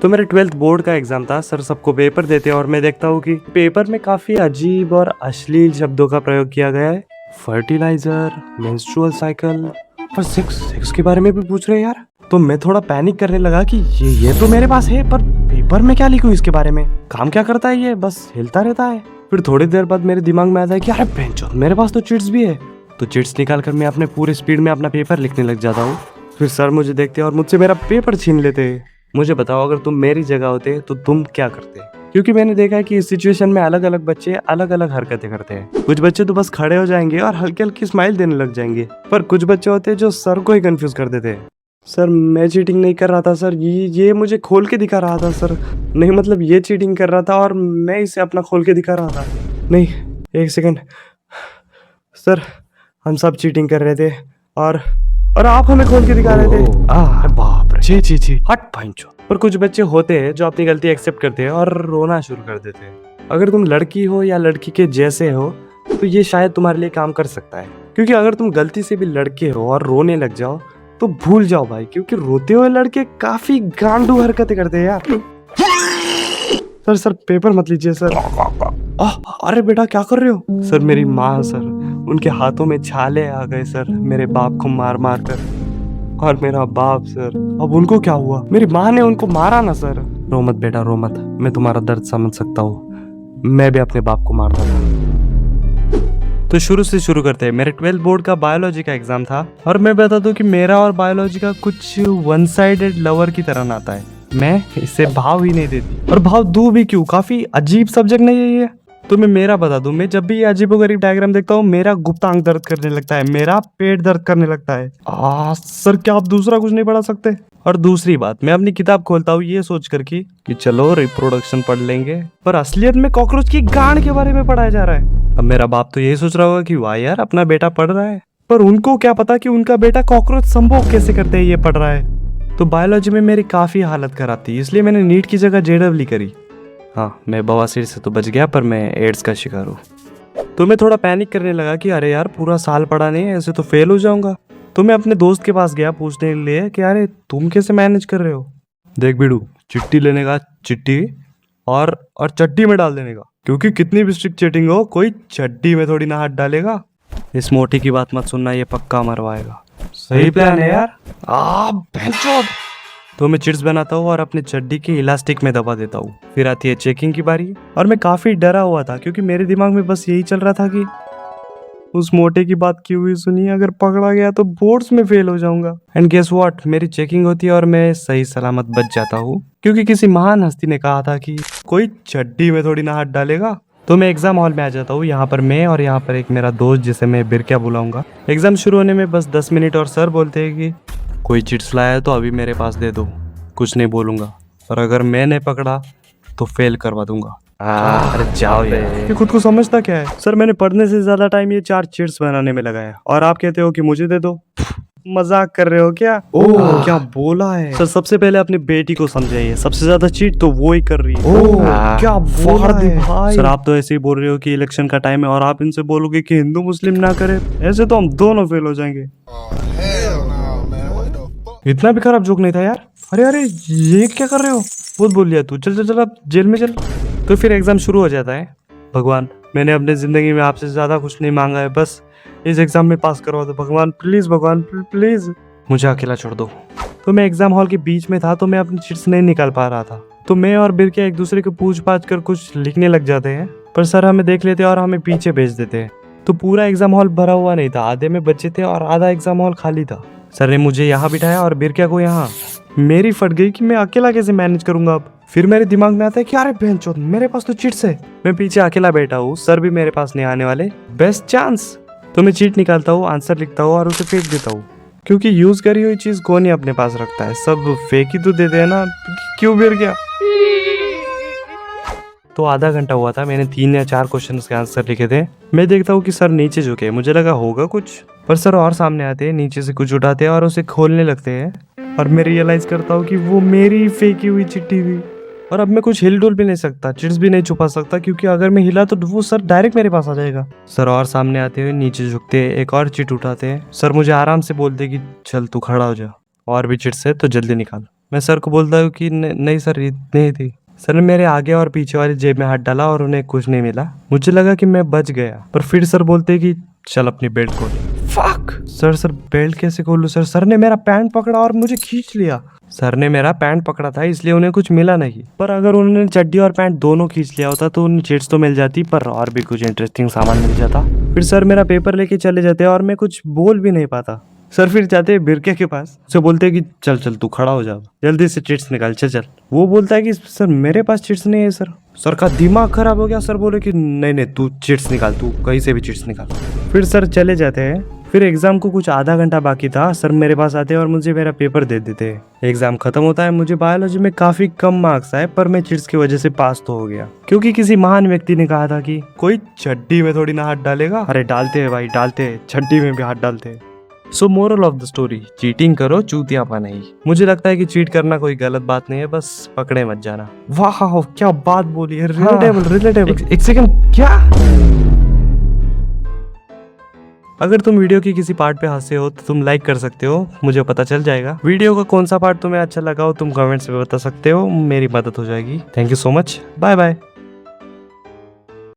तो मेरे 12th board का एग्जाम था। सर सबको पेपर देते हैं और मैं देखता हूँ कि पेपर में काफी अजीब और अश्लील शब्दों का प्रयोग किया गया है। फर्टिलाइजर, मेंस्ट्रुअल साइकिल और सेक्स के बारे में भी पूछ रहे हैं यार। तो मैं थोड़ा पैनिक करने लगा कि ये तो मेरे पास है, पर पेपर में क्या लिखूं इसके बारे में, काम क्या करता है ये, बस हिलता रहता है। फिर थोड़ी देर बाद मेरे दिमाग में आता है कि अरे बेंचो, मेरे पास तो चिट्स भी है। तो चिट्स निकाल कर मैं अपने पूरे स्पीड में अपना पेपर लिखने लग जाता हूँ। फिर सर मुझे देखते हैं और मुझसे मेरा पेपर छीन लेते हैं। मुझे बताओ, अगर तुम मेरी जगह होते तो तुम क्या करते? क्योंकि मैंने देखा है कि इस सिचुएशन में अलग अलग बच्चे अलग अलग हरकतें करते हैं। कुछ बच्चे तो बस खड़े हो जाएंगे और हल्की हल्की स्माइल देने लग जाएंगे, पर कुछ बच्चे होते हैं जो सर को ही कंफ्यूज कर देते हैं। सर मैं चीटिंग नहीं कर रहा था सर, ये मुझे खोल के दिखा रहा था सर। नहीं मतलब ये चीटिंग कर रहा था और मैं इसे अपना खोल के दिखा रहा था। नहीं, एक सेकंड सर, हम सब चीटिंग कर रहे थे और आप हमें खोल के दिखा रहे थे। बाप रे, जी हट भाईचो। पर कुछ बच्चे होते हैं जो अपनी गलती एक्सेप्ट करते हैं और रोना शुरू कर देते हैं। अगर तुम लड़की हो या लड़की के जैसे हो तो ये शायद तुम्हारे लिए काम कर सकता है, क्योंकि अगर तुम गलती से भी लड़के हो और रोने लग जाओ तो भूल जाओ भाई, क्योंकि रोते हुए लड़के काफी गांडू हरकतें करते हैं यार। सर पेपर मत लीजिए सर। अरे बेटा क्या कर रहे हो? सर मेरी माँ सर, उनके हाथों में छाले आ गए सर, मेरे बाप को मार मार कर। और मेरा बाप सर, अब उनको क्या हुआ? मेरी माँ ने उनको मारा ना सर। रो मत बेटा रो मत, मैं तुम्हारा दर्द समझ सकता हूँ, मैं भी अपने बाप को मारता था। तो शुरू से शुरू करते हैं। मेरे 12th बोर्ड का बायोलॉजी का एग्जाम था और मैं बता दूं कि मेरा और बायोलॉजी का कुछ वन साइडेड लवर की तरह नाता है। मैं इससे भाव ही नहीं देती, और भाव दूं भी क्यों, काफी अजीब सब्जेक्ट नहीं है ये। तो मैं मेरा बता दूं, मैं जब भी ये अजीबोगरीब डायग्राम देखता हूँ मेरा गुप्तांग दर्द करने लगता है, मेरा पेट दर्द करने लगता है। सर क्या आप दूसरा कुछ नहीं पढ़ा सकते? और दूसरी बात, मैं अपनी किताब खोलता हूँ ये सोच कर कि चलो रिप्रोडक्शन पढ़ लेंगे, पर असलियत में कॉकरोच की गांड के बारे में पढ़ाया जा रहा है। अब मेरा बाप तो यही सोच रहा होगा कि वाह यार अपना बेटा पढ़ रहा है, पर उनको क्या पता कि उनका बेटा कॉकरोच संभोग कैसे करते हैं ये पढ़ रहा है। तो बायोलॉजी में मेरी काफी हालत खराब थी, इसलिए मैंने नीट की जगह जेडब्ल्यू करी। हाँ, मैं बवासीर से तो बच गया, पर मैं एड्स का शिकार हूँ। तो मैं थोड़ा पैनिक करने लगा कि अरे यार पूरा साल पढ़ा नहीं है, ऐसे तो फेल हो जाऊंगा। तो मैं अपने दोस्त के पास गया पूछने के लिए कि अरे तुम कैसे मैनेज कर रहे हो? देख बिडू, चिट्ठी लेने का चिट्ठी और चट्टी में डाल देने का, क्योंकि कितनी भी स्ट्रिक्ट चीटिंग हो कोई चड्डी में थोड़ी ना हाथ डालेगा। इस मोटी की बात मत सुनना, ये पक्का मरवाएगा। सही प्लान है यार। तो मैं चिट्स बनाता हूँ और अपने चड्डी के इलास्टिक में दबा देता हूँ। फिर आती है चेकिंग की बारी, और मैं काफी डरा हुआ था क्योंकि मेरे दिमाग में बस यही चल रहा था कि उस मोटे की बात की हुई सुनी, अगर पकड़ा गया तो बोर्ड्स में फेल हो जाऊंगा। एंड गेस व्हाट, मेरी चेकिंग होती है और मैं सही सलामत बच जाता हूँ, क्योंकि किसी महान हस्ती ने कहा था कि कोई चड्डी में थोड़ी ना हाथ डालेगा। तो मैं एग्जाम हॉल में आ जाता हूँ। यहाँ पर मैं और यहाँ पर एक मेरा दोस्त जिसे मैं बिरक्या बुलाऊंगा। एग्जाम शुरू होने में बस 10 मिनट और सर बोलते हैं कि कोई चिट्स लाया है तो अभी मेरे पास दे दो, कुछ नहीं बोलूंगा, और अगर मैंने पकड़ा तो फेल करवा दूंगा। अरे जाओ ये खुद को समझता क्या है? सर मैंने पढ़ने से ज्यादा टाइम ये 4 चिट्स बनाने में लगाया और आप कहते हो कि मुझे दे दो। मजाक कर रहे हो क्या? ओह क्या बोला है? सर सबसे पहले अपनी बेटी को समझाइए, सबसे ज्यादा चीट तो वो ही कर रही है। ओह क्या बोला है भाई? सर आप तो ऐसे ही बोल रहे हो कि इलेक्शन का टाइम है और आप इनसे बोलोगे कि हिंदू मुस्लिम ना करे, ऐसे तो हम दोनों फेल हो जाएंगे। इतना भी खराब जोक नहीं था यार। अरे ये क्या कर रहे हो? बहुत बोल लिया तू, चल चल चल अब जेल में चल। तो फिर एग्जाम शुरू हो जाता है। भगवान, मैंने अपने जिंदगी में आपसे ज्यादा कुछ नहीं मांगा है, बस इस एग्जाम में पास करवा दो भगवान, प्लीज भगवान प्लीज, मुझे अकेला छोड़ दो। तो मैं एग्जाम हॉल के बीच में था, तो मैं अपनी चिट्स नहीं निकाल पा रहा था। तो मैं और बिरकिया एक दूसरे को पूछ पाछ कर कुछ लिखने लग जाते हैं, पर सर हमें देख लेते और हमें पीछे भेज देते हैं। तो पूरा एग्जाम हॉल भरा हुआ नहीं था, आधे में बच्चे थे और आधा एग्जाम हॉल खाली था। सर ने मुझे यहाँ बिठाया और बिरकिया को यहाँ। मेरी फट गई कि मैं अकेला कैसे मैनेज करूंगा अब। फिर मेरे दिमाग में आता है कि अरे बेंचोद, मेरे पास तो चिट्स है, मैं पीछे अकेला बैठा हूँ, सर भी मेरे पास नहीं आने वाले, बेस्ट चांस। तो मैं चीट निकालता हूँ, आंसर लिखता हूँ और उसे फेंक देता हूँ, क्योंकि यूज करी हुई चीज कौन ही अपने पास रखता है, सब फेंक ही तो देते हैं ना, क्यों बिरकिया? तो आधा घंटा हुआ था, मैंने 3 या 4 क्वेश्चन के आंसर लिखे थे। मैं देखता हूँ कि सर नीचे झुके, मुझे लगा होगा कुछ, पर सर और सामने आते हैं, नीचे से कुछ उठाते हैं और उसे खोलने लगते हैं, और मैं रियलाइज करता हूँ कि वो मेरी फेंकी हुई चिट्ठी थी। और अब मैं कुछ हिल डुल भी नहीं सकता, चिट्स भी नहीं छुपा सकता, क्योंकि अगर मैं हिला तो वो सर डायरेक्ट मेरे पास आ जाएगा। सर और सामने आते हुए नीचे झुकते हैं, एक और चिट उठाते हैं। सर मुझे आराम से बोलते कि चल तू खड़ा हो जा, और भी चिट्स है तो जल्दी निकाल। मैं सर को बोलता हूँ कि नहीं सर इतनी ही थी। सर ने मेरे आगे और पीछे वाली जेब में हाथ डाला और उन्हें कुछ नहीं मिला। मुझे लगा कि मैं बच गया, पर फिर सर बोलते कि चल अपनी बेल्ट खोल। फक सर बेल्ट कैसे खोलूं सर? सर ने मेरा पैंट पकड़ा और मुझे खींच लिया। सर ने मेरा पैंट पकड़ा था इसलिए उन्हें कुछ मिला नहीं, पर अगर उन्होंने चड्डी और पैंट दोनों खींच लिया होता तो उन्हें चिट्स तो मिल जाती, पर और भी कुछ इंटरेस्टिंग सामान मिल जाता। फिर सर मेरा पेपर लेके चले जाते और मैं कुछ बोल भी नहीं पाता। सर फिर जाते बिरके के पास, उसे बोलते कि चल चल तू खड़ा हो जा, जल्दी से चिट्स निकाल, चल चल। वो बोलता है कि सर मेरे पास चिट्स नहीं है सर। सर का दिमाग खराब हो गया। सर बोले कि नहीं नहीं तू चिट्स निकाल, तू कहीं से भी चिट्स निकाल। फिर सर चले जाते हैं। फिर एग्जाम को कुछ आधा घंटा बाकी था। सर मेरे पास आते और मुझे मेरा पेपर दे देते। एग्जाम खत्म होता है। मुझे बायोलॉजी में काफी कम मार्क्स आए, पर मैं चिट्स की वजह से पास तो हो गया, क्योंकि किसी महान व्यक्ति ने कहा था कि कोई चड्डी में थोड़ी ना हाथ डालेगा। अरे डालते हैं भाई, डालते हैं, चड्डी में भी हाथ डालते हैं। सो moral of the story, cheating करो चूतियापा नहीं। मुझे लगता है कि चीट करना कोई गलत बात नहीं है, बस पकड़े मत जाना। वाह क्या बात बोली है, रिलेटेबल। एक सेकंड, क्या? अगर तुम वीडियो की किसी पार्ट पे हंसे हो तो तुम लाइक कर सकते हो, मुझे पता चल जाएगा। वीडियो का कौन सा पार्ट तुम्हें अच्छा लगा हो तुम कमेंट्स में बता सकते हो, मेरी मदद हो जाएगी। Thank you so much, bye bye.